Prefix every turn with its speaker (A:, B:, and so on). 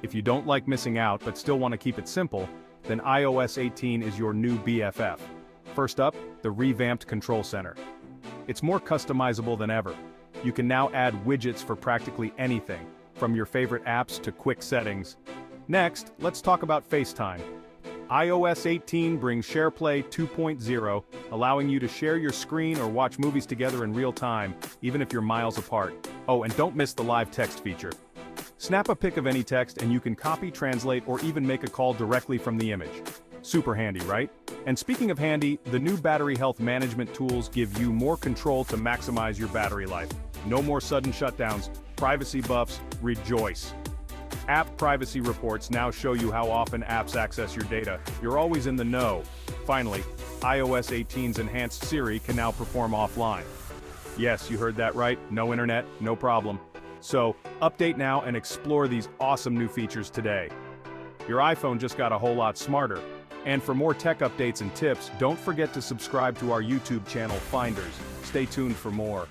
A: If you don't like missing out but still want to keep it simple, then iOS 18 is your new BFF. First up, the revamped Control Center. It's more customizable than ever. You can now add widgets for practically anything, from your favorite apps to quick settings. Next, let's talk about FaceTime. iOS 18 brings SharePlay 2.0, allowing you to share your screen or watch movies together in real time, even if you're miles apart. Oh, and don't miss the live text feature. Snap a pic of any text and you can copy, translate, or even make a call directly from the image. Super handy, right? And speaking of handy, the new battery health management tools give you more control to maximize your battery life. No more sudden shutdowns, privacy buffs, rejoice. App privacy reports now show you how often apps access your data. You're always in the know. Finally, iOS 18's enhanced Siri can now perform offline. Yes, you heard that right, no internet, no problem. So, update now and explore these awesome new features today. Your iPhone just got a whole lot smarter. And for more tech updates and tips, don't forget to subscribe to our YouTube channel Finders. Stay tuned for more.